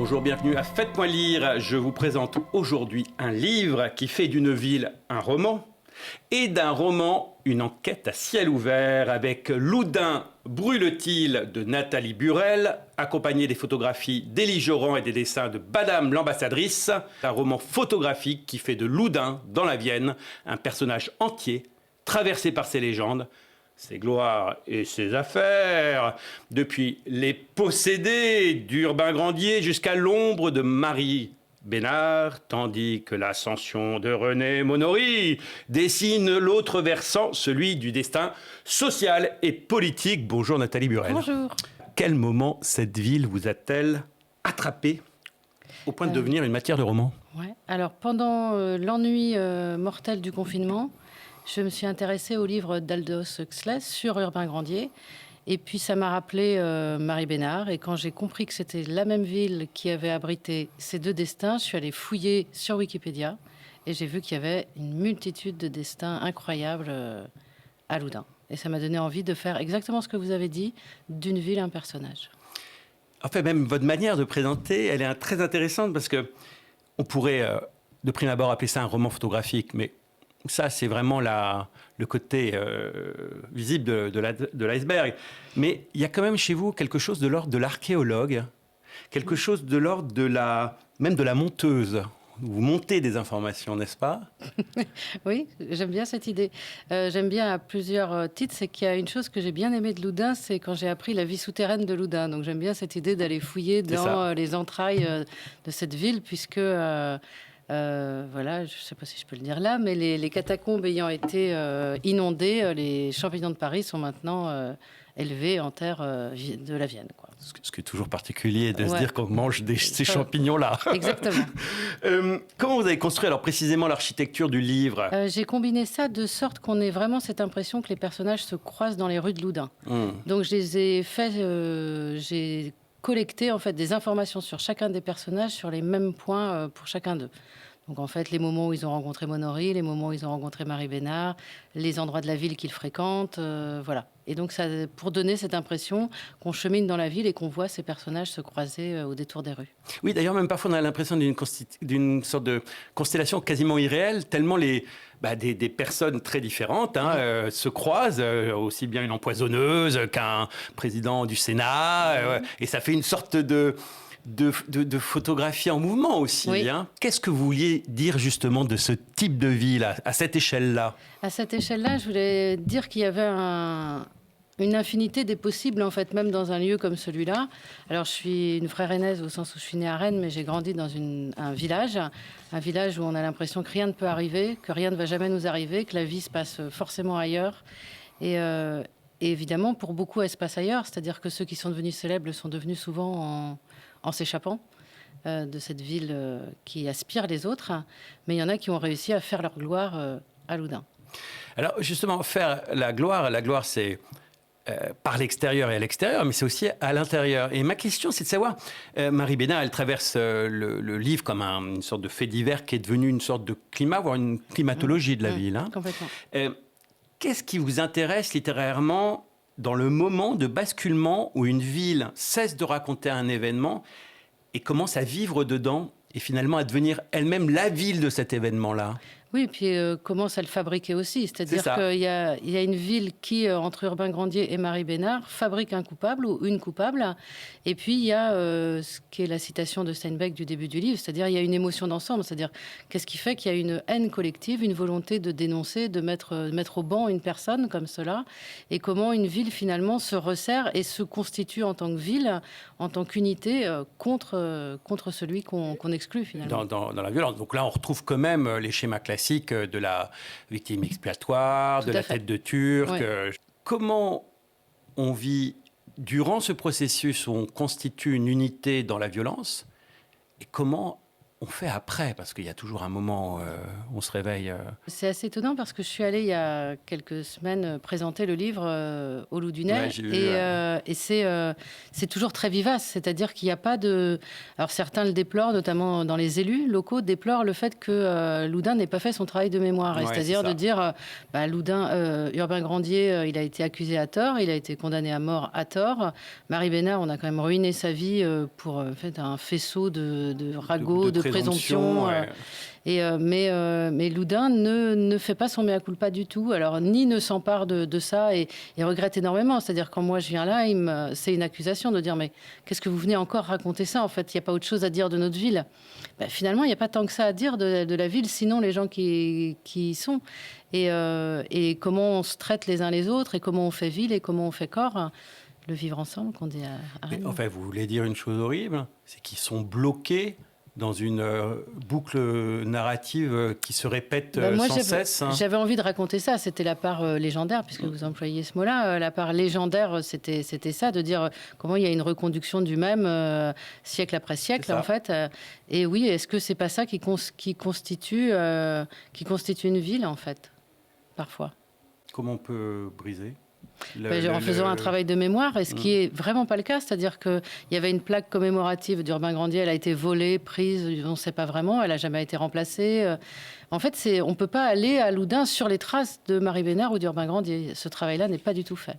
Bonjour, bienvenue à Faites-moi lire. Je vous présente aujourd'hui un livre qui fait d'une ville un roman et d'un roman une enquête à ciel ouvert avec Loudun brûle-t-il de Nathalie Burel, accompagné des photographies d'Élie Joran et des dessins de Madame l'ambassadrice. Un roman photographique qui fait de Loudun, dans la Vienne, un personnage entier, traversé par ses légendes, ses gloires et ses affaires, depuis les possédés d'Urbain Grandier jusqu'à l'ombre de Marie Bénard, tandis que l'ascension de René Monory dessine l'autre versant, celui du destin social et politique. Bonjour Nathalie Burel. Bonjour. À quel moment cette ville vous a-t-elle attrapé au point de devenir une matière de roman? Ouais. Alors, pendant l'ennui mortel du confinement, je me suis intéressée au livre d'Aldous Huxley sur Urbain Grandier. Et puis, ça m'a rappelé Marie Bénard. Et quand j'ai compris que c'était la même ville qui avait abrité ces deux destins, je suis allée fouiller sur Wikipédia. Et j'ai vu qu'il y avait une multitude de destins incroyables à Loudun. Et ça m'a donné envie de faire exactement ce que vous avez dit, d'une ville, un personnage. En fait, même votre manière de présenter, elle est très intéressante parce que on pourrait, de prime abord, appeler ça un roman photographique, mais ça, c'est vraiment le côté visible de l'iceberg. Mais il y a quand même chez vous quelque chose de l'ordre de l'archéologue, quelque chose de l'ordre même de la monteuse. Vous montez des informations, n'est-ce pas? Oui, j'aime bien cette idée. J'aime bien à plusieurs titres. C'est qu'il y a une chose que j'ai bien aimée de Loudun, c'est quand j'ai appris la vie souterraine de Loudun. Donc j'aime bien cette idée d'aller fouiller dans les entrailles de cette ville, puisque... voilà, je ne sais pas si je peux le dire là, mais les catacombes ayant été inondées, les champignons de Paris sont maintenant élevés en terre de la Vienne, quoi. Ce qui est toujours particulier de se dire qu'on mange ces champignons-là. Exactement. Comment vous avez construit alors précisément l'architecture du livre? J'ai combiné ça de sorte qu'on ait vraiment cette impression que les personnages se croisent dans les rues de Loudun. Donc je les ai fait... j'ai collecter en fait des informations sur chacun des personnages sur les mêmes points pour chacun d'eux. Donc en fait les moments où ils ont rencontré Monory, les moments où ils ont rencontré Marie Bénard, les endroits de la ville qu'ils fréquentent, voilà. Et donc ça pour donner cette impression qu'on chemine dans la ville et qu'on voit ces personnages se croiser au détour des rues. Oui, d'ailleurs même parfois on a l'impression d'une sorte de constellation quasiment irréelle, tellement des personnes très différentes se croisent, aussi bien une empoisonneuse qu'un président du Sénat, et ça fait une sorte de photographie en mouvement aussi. Oui. Qu'est-ce que vous vouliez dire justement de ce type de vie là, à cette échelle-là? À cette échelle-là, je voulais dire qu'il y avait une infinité des possibles, en fait, même dans un lieu comme celui-là. Alors, je suis une vraie rennaise au sens où je suis née à Rennes, mais j'ai grandi dans un village où on a l'impression que rien ne peut arriver, que rien ne va jamais nous arriver, que la vie se passe forcément ailleurs. Et évidemment, pour beaucoup, elle se passe ailleurs. C'est-à-dire que ceux qui sont devenus célèbres le sont devenus souvent en s'échappant de cette ville qui aspire les autres. Mais il y en a qui ont réussi à faire leur gloire à Loudun. Alors, justement, faire la gloire, c'est... par l'extérieur et à l'extérieur, mais c'est aussi à l'intérieur. Et ma question, c'est de savoir, Marie Bénard, elle traverse le livre comme une sorte de fait divers qui est devenu une sorte de climat, voire une climatologie de la ville. Complètement. Qu'est-ce qui vous intéresse littérairement dans le moment de basculement où une ville cesse de raconter un événement et commence à vivre dedans et finalement à devenir elle-même la ville de cet événement-là? Oui, et puis commence à le fabriquer aussi. C'est-à-dire qu'il y a une ville qui, entre Urbain Grandier et Marie Bénard, fabrique un coupable ou une coupable. Et puis il y a ce qui est la citation de Steinbeck du début du livre, c'est-à-dire il y a une émotion d'ensemble. C'est-à-dire qu'est-ce qui fait qu'il y a une haine collective, une volonté de dénoncer, de mettre au banc une personne comme cela, et comment une ville finalement se resserre et se constitue en tant que ville, en tant qu'unité contre celui qu'on exclut finalement. Dans la violence. Donc là, on retrouve quand même les schémas classiques de la victime expiatoire, de la tête de Turc. Oui. Comment on vit durant ce processus où on constitue une unité dans la violence et comment on fait après? Parce qu'il y a toujours un moment où on se réveille. C'est assez étonnant parce que je suis allée il y a quelques semaines présenter le livre au Loup du Nez Ouais, j'ai vu, et c'est toujours très vivace, c'est-à-dire qu'il n'y a pas de... Alors certains le déplorent, notamment dans les élus locaux, déplorent le fait que Loudun n'ait pas fait son travail de mémoire, Ouais, c'est-à-dire c'est ça. de dire Urbain Grandier, il a été accusé à tort, il a été condamné à mort à tort. Marie Bénard, on a quand même ruiné sa vie pour en fait, un faisceau de ragots, de présomptions. Ouais. Mais Loudun ne fait pas son mea culpa du tout. Alors, ni ne s'empare de ça et regrette énormément. C'est-à-dire, quand moi je viens là, c'est une accusation de dire mais qu'est-ce que vous venez encore raconter ça? En fait, il n'y a pas autre chose à dire de notre ville. Ben, finalement, il n'y a pas tant que ça à dire de la ville, sinon les gens qui y sont. Et comment on se traite les uns les autres, et comment on fait ville, et comment on fait corps. Le vivre ensemble, qu'on dit à Mais Rennes. enfin, vous voulez dire une chose horrible, c'est qu'ils sont bloqués dans une boucle narrative qui se répète Moi, sans cesse. Hein. j'avais envie de raconter ça. C'était la part légendaire, puisque vous employez ce mot-là. La part légendaire, c'était ça, de dire comment il y a une reconduction du même siècle après siècle, en fait. Et oui, est-ce que c'est pas ça qui constitue une ville, en fait, parfois? Comment on peut briser En faisant un travail de mémoire, et ce qui est vraiment pas le cas, c'est-à-dire qu'il y avait une plaque commémorative d'Urbain Grandier, elle a été volée, prise, on ne sait pas vraiment, elle n'a jamais été remplacée. En fait, on ne peut pas aller à Loudun sur les traces de Marie Bénard ou d'Urbain Grandier. Ce travail-là n'est pas du tout fait.